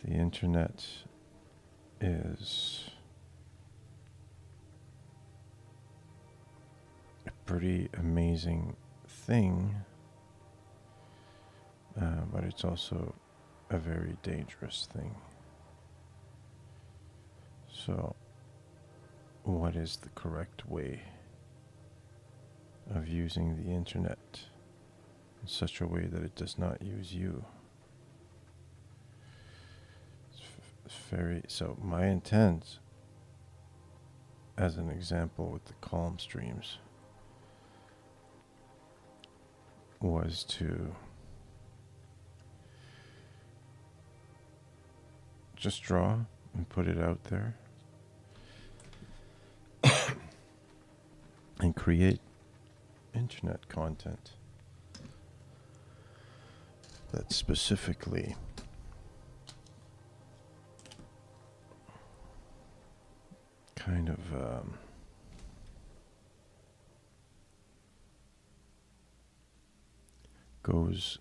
The internet is a pretty amazing thing, but it's also a very dangerous thing. So, what is the correct way of using the internet in such a way that it does not use you? So my intent, as an example with the CALMstreams, was to just draw and put it out there and create internet content that specifically kind of goes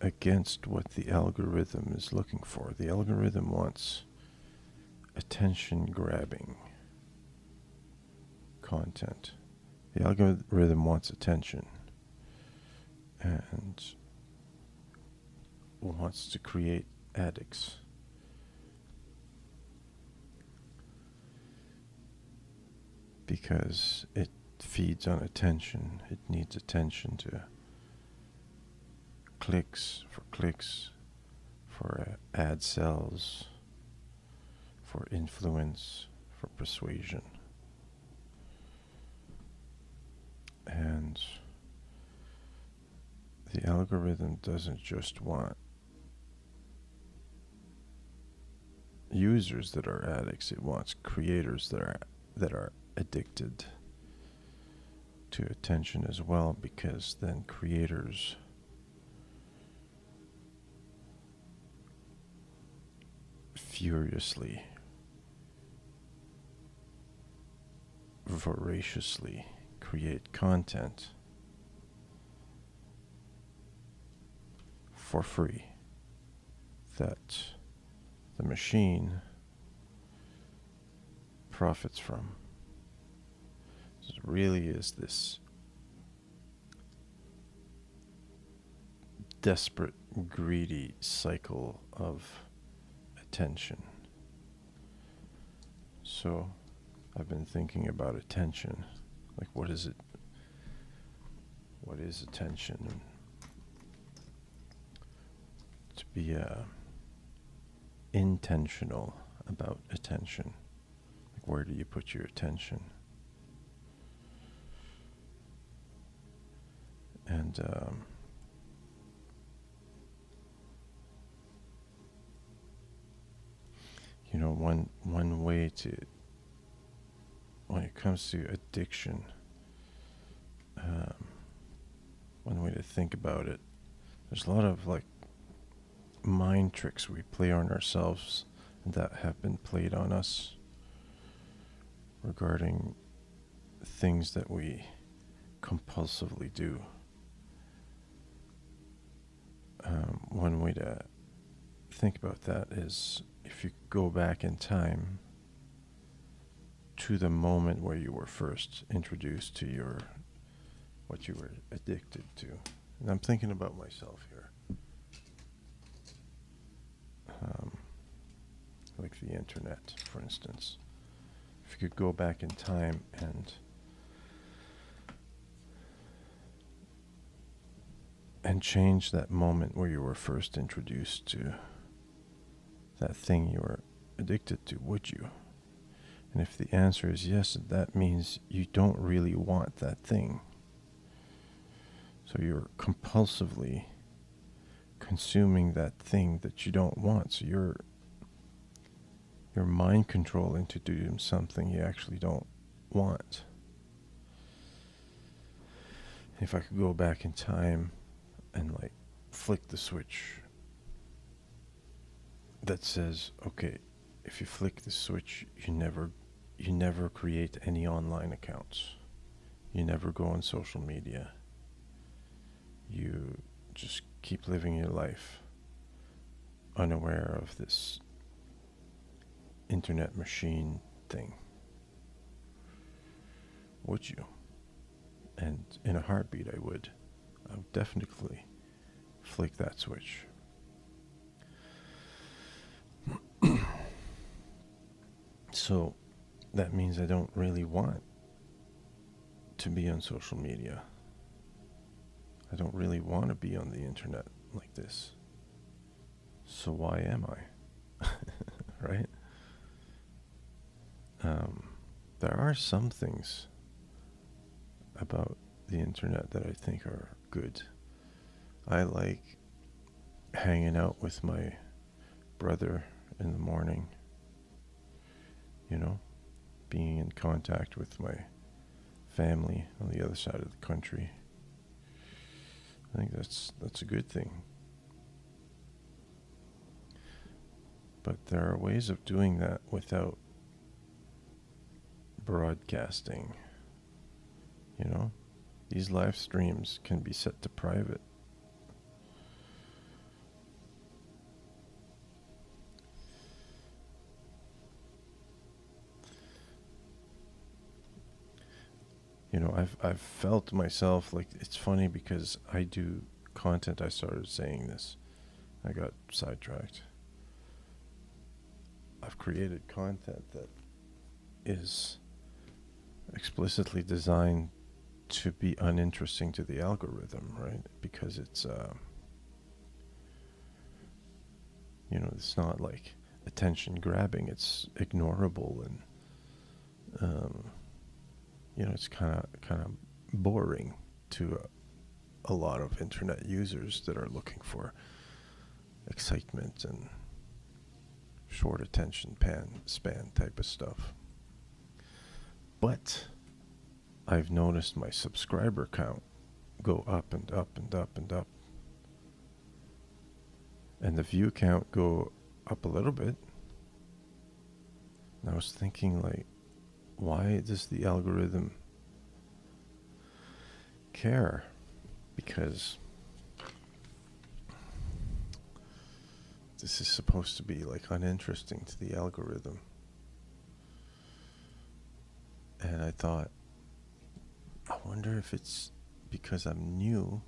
against what the algorithm is looking for. The algorithm wants attention grabbing content. The algorithm wants attention and wants to create addicts. Because it feeds on attention. It needs attention to clicks, for ad sales, for influence, for persuasion. And the algorithm doesn't just want users that are addicts, it wants creators that are addicted to attention as well, because then creators furiously, voraciously create content for free that the machine profits from. It really is this desperate, greedy cycle of attention. So I've been thinking about attention. Like, what is it? What is attention? To be intentional about attention. Like, where do you put your attention? And one way to, when it comes to addiction, one way to think about it, there's a lot of like mind tricks we play on ourselves that have been played on us regarding things that we compulsively do. One way to think about that is if you go back in time to the moment where you were first introduced to what you were addicted to. And I'm thinking about myself here. Like the internet, for instance. If you could go back in time and change that moment where you were first introduced to that thing you were addicted to, would you? And if the answer is yes, that means you don't really want that thing. So you're compulsively consuming that thing that you don't want. So you're mind controlling to do something you actually don't want. If I could go back in time and like flick the switch that says, okay, if you flick the switch, you never create any online accounts. You never go on social media. You just keep living your life unaware of this internet machine thing? Would you? And in a heartbeat, I would. I would definitely flick that switch. So that means I don't really want to be on social media. I don't really want to be on the internet like this. So why am I? Right? There are some things about the internet that I think are good. I like hanging out with my brother in the morning, you know, being in contact with my family on the other side of the country. I think that's a good thing. But there are ways of doing that without broadcasting. You know, these live streams can be set to private. You know, I've felt myself like, it's funny because I do content. I started saying this. I got sidetracked. I've created content that is explicitly designed to be uninteresting to the algorithm, right? Because it's, you know, it's not like attention grabbing. It's ignorable and, you know, it's kind of boring to a lot of internet users that are looking for excitement and short attention span type of stuff. But I've noticed my subscriber count go up and up and up and up, and the view count go up a little bit. And I was thinking, like, why does the algorithm care? Because this is supposed to be like uninteresting to the algorithm. And I thought, I wonder if it's because I'm new.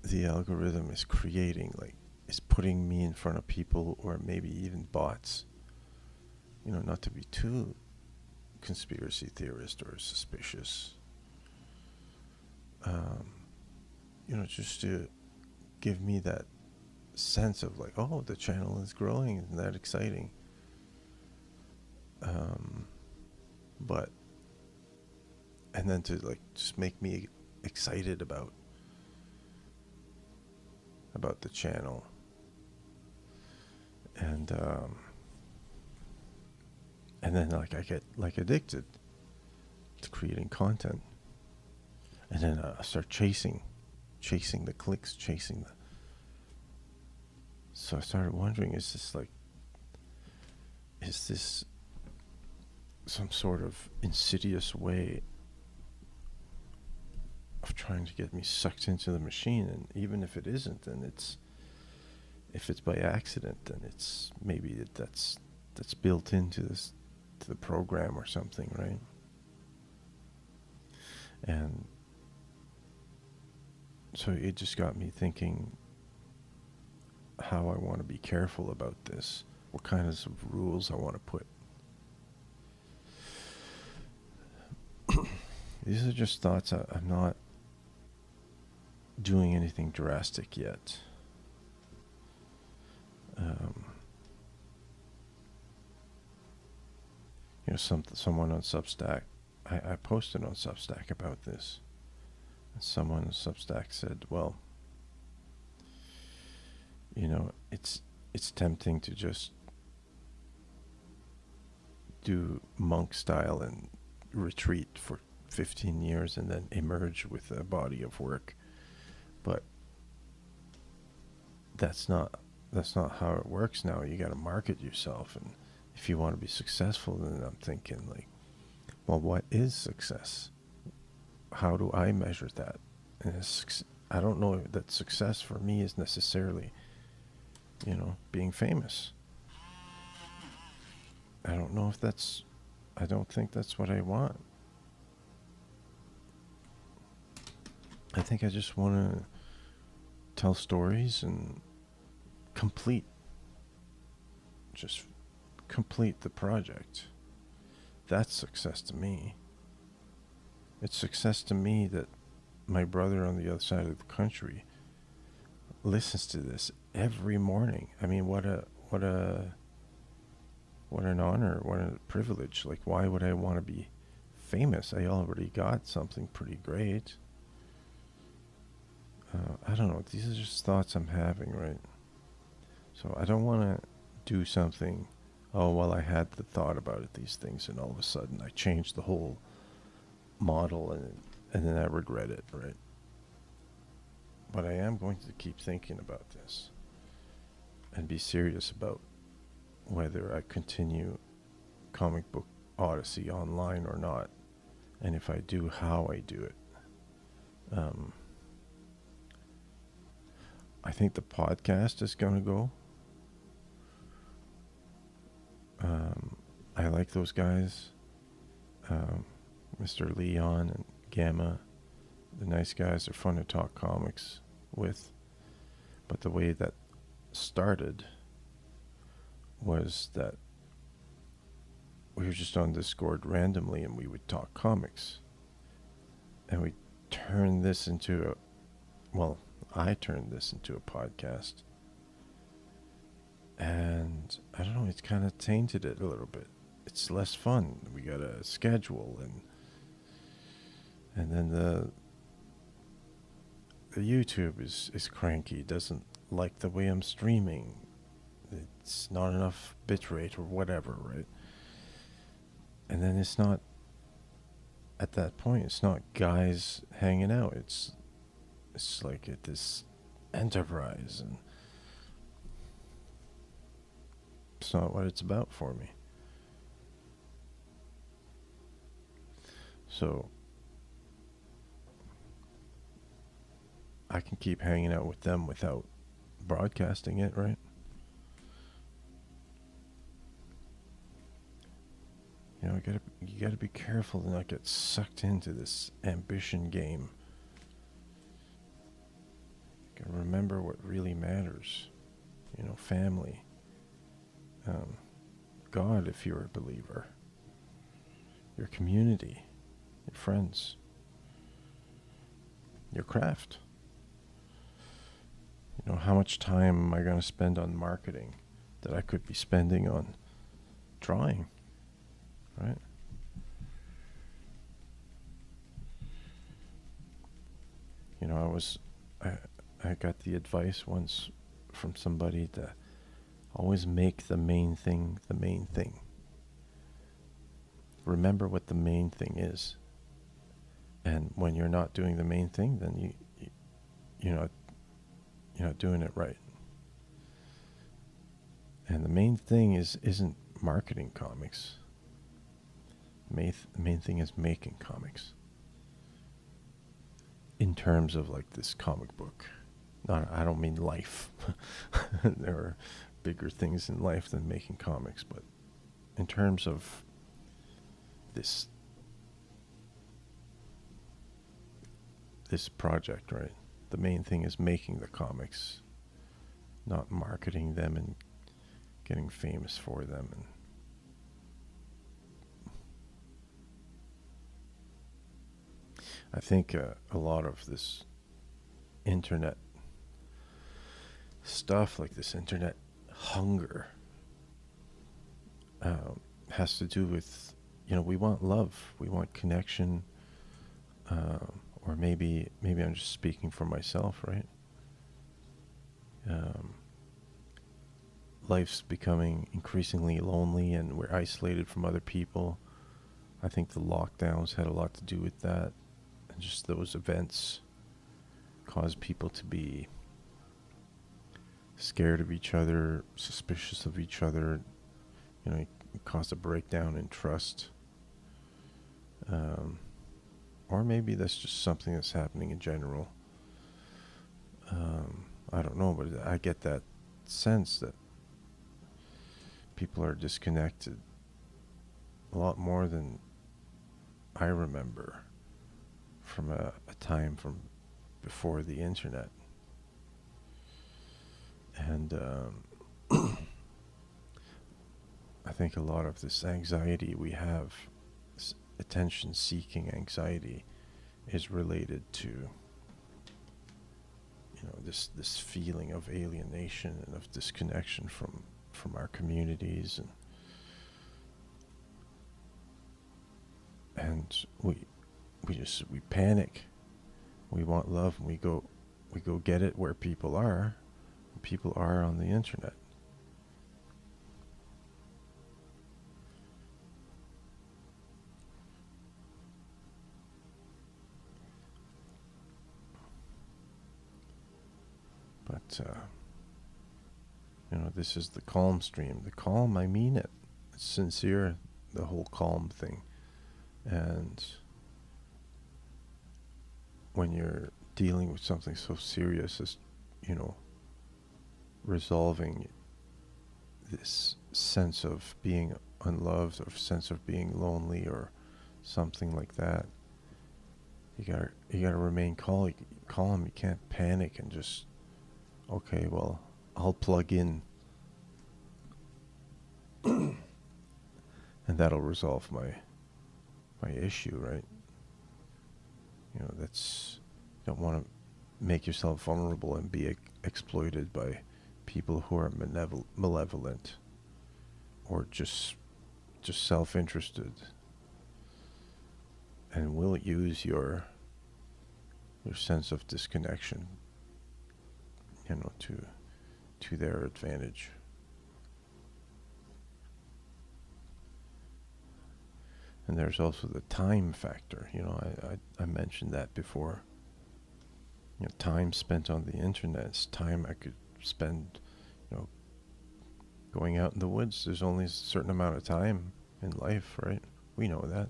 The algorithm is creating, like, is putting me in front of people, or maybe even bots. You know, not to be too conspiracy theorist or suspicious. You know, just to give me that sense of like, oh, the channel is growing, isn't that exciting? But, and then to like just make me excited about the channel. And then like I get like addicted to creating content. And then I start chasing the clicks, So I started wondering, is this some sort of insidious way of trying to get me sucked into the machine? And even if it isn't, then if it's by accident, then it's maybe that's built into the program or something, right? And so it just got me thinking how I want to be careful about this, what kinds of rules I want to put. These are just thoughts. I'm not doing anything drastic yet. You know, someone on Substack, I posted on Substack about this. And someone on Substack said, well, you know, it's tempting to just do monk style and retreat for 15 years and then emerge with a body of work. But that's not how it works now. You got to market yourself, and if you want to be successful, then I'm thinking like Well, what is success? How do I measure that? And I don't know that success for me is necessarily, being famous. I don't know if that's, I don't think that's what I want. I think I just want to tell stories and complete, just complete the project. That's success to me. It's success to me that my brother on the other side of the country listens to this every morning. I mean, what an honor, what a privilege. Like, why would I want to be famous? I already got something pretty great. I don't know. These are just thoughts I'm having, right? So I don't want to do something. Oh, well, I had the thought about it, these things, and all of a sudden I changed the whole model, and then I regret it, right? But I am going to keep thinking about this and be serious about whether I continue Comic Book Odyssey online or not, and if I do, how I do it. I think the podcast is going to go. I like those guys, Mr. Leon and Gamma. The nice guys are fun to talk comics with. But the way that started was that we were just on Discord randomly and we would talk comics. And we turned this into I turned this into a podcast. And I don't know, it's kind of tainted it a little bit. It's less fun. We got a schedule, and then the YouTube is cranky. Doesn't like the way I'm streaming. It's not enough bitrate or whatever, right? And then it's not, at that point, it's not guys hanging out. It's like this enterprise, and it's not what it's about for me. So I can keep hanging out with them without broadcasting it, right? You gotta be careful to not get sucked into this ambition game. You gotta remember what really matters. Family. God, if you're a believer. Your community. Your friends. Your craft. How much time am I going to spend on marketing that I could be spending on drawing, right? I got the advice once from somebody to always make the main thing the main thing. Remember what the main thing is. And when you're not doing the main thing, then you're not doing it right. And the main thing isn't marketing comics. The main thing is making comics. In terms of like this comic book. I don't mean life. There are bigger things in life than making comics, but in terms of this project, right? The main thing is making the comics, not marketing them and getting famous for them. And I think a lot of this internet stuff, like this internet hunger, has to do with, we want love, we want connection, or maybe I'm just speaking for myself, right? Life's becoming increasingly lonely, and we're isolated from other people. I think the lockdowns had a lot to do with that, and just those events caused people to be scared of each other, suspicious of each other. It caused a breakdown in trust. Or maybe that's just something that's happening in general. I don't know, but I get that sense that people are disconnected a lot more than I remember from a time from before the internet. And I think a lot of this anxiety we have, this attention-seeking anxiety, is related to this feeling of alienation and of disconnection from our communities, and we panic. We want love, and we go get it where people are. People are on the internet. But this is the CALMstream. The calm, I mean it. It's sincere, the whole calm thing. And when you're dealing with something so serious as, resolving this sense of being unloved or sense of being lonely or something like that, you gotta remain calm. You can't panic and just, okay, well, I'll plug in and that'll resolve my issue, right? That's, you don't want to make yourself vulnerable and be exploited by people who are malevolent or just self-interested and will use your sense of disconnection, to their advantage. And there's also the time factor. I mentioned that before. Time spent on the internet is time I could spend, going out in the woods. There's only a certain amount of time in life, right? We know that.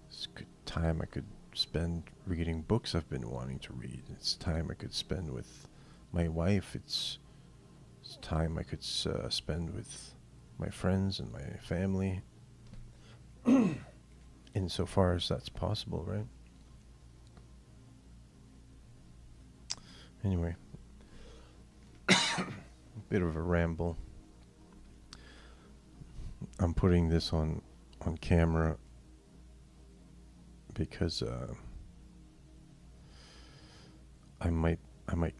It's good time I could spend reading books I've been wanting to read. It's time I could spend with my wife. It's time I could spend with my friends and my family, insofar as that's possible, right? Anyway, a bit of a ramble. I'm putting this on camera because I might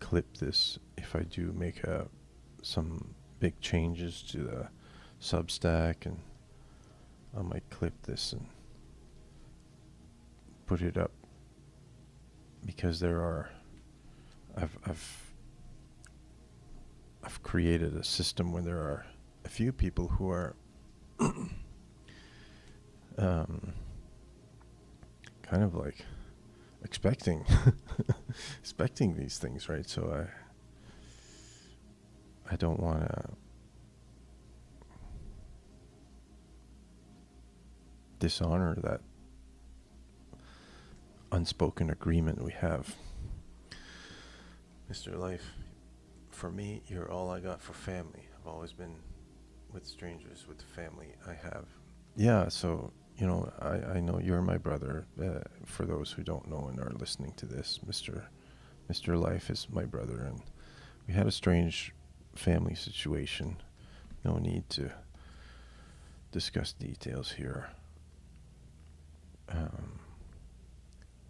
clip this if I do make some big changes to the Substack, and I might clip this and put it up, because I've created a system where there are a few people who are kind of like expecting these things, right? So I don't want to dishonor that unspoken agreement we have. Mr. Life, for me, you're all I got for family. I've always been with strangers, with the family I have. Yeah, so, I know you're my brother. For those who don't know and are listening to this, Mr. Life is my brother, and we had a strange family situation. No need to discuss details here.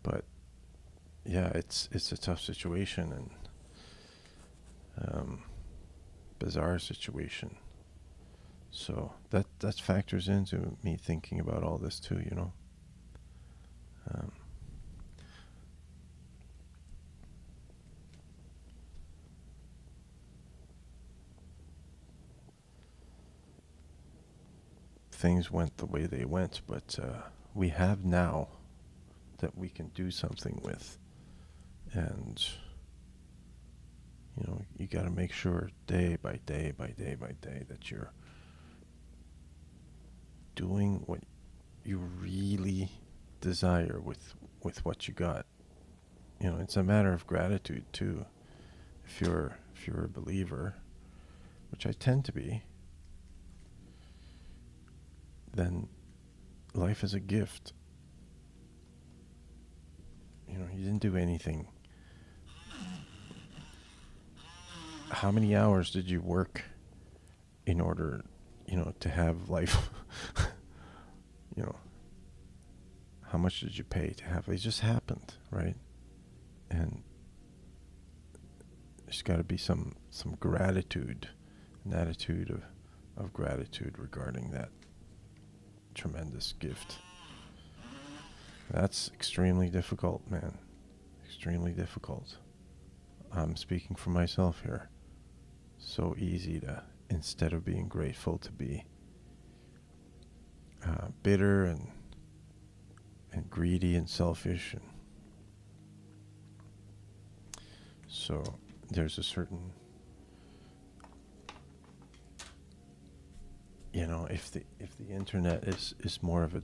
But yeah, it's a tough situation and bizarre situation. So that factors into me thinking about all this too, Things went the way they went, but we have now that we can do something with. And, you got to make sure day by day by day by day that you're doing what you really desire with what you got. It's a matter of gratitude too. If you're a believer, which I tend to be, then life is a gift. You didn't do anything. How many hours did you work in order, to have life? How much did you pay to have it? It just happened, right? And there's got to be some gratitude, an attitude of gratitude regarding that tremendous gift. That's extremely difficult, man. Extremely difficult. I'm speaking for myself here. So easy to, instead of being grateful, to be bitter and greedy and selfish. And so there's a certain, if the internet is more of a,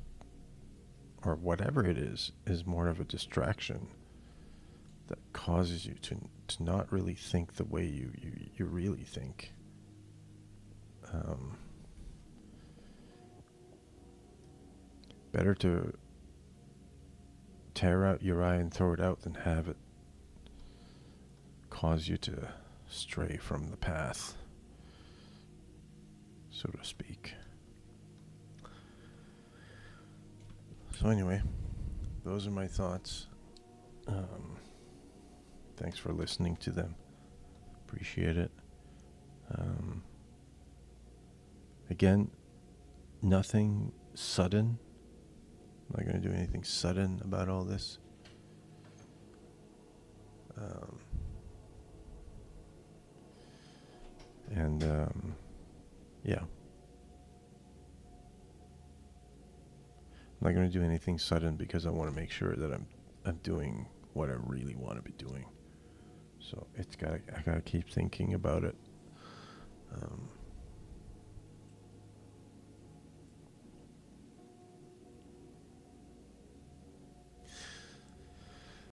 or whatever it is more of a distraction that causes you to not really think the way you really think. Better to tear out your eye and throw it out than have it cause you to stray from the path, so to speak. So anyway, those are my thoughts. Thanks for listening to them. Appreciate it. Again, nothing sudden. I'm not going to do anything sudden about all this. Yeah. I'm not going to do anything sudden because I want to make sure that I'm doing what I really want to be doing. So I gotta keep thinking about it.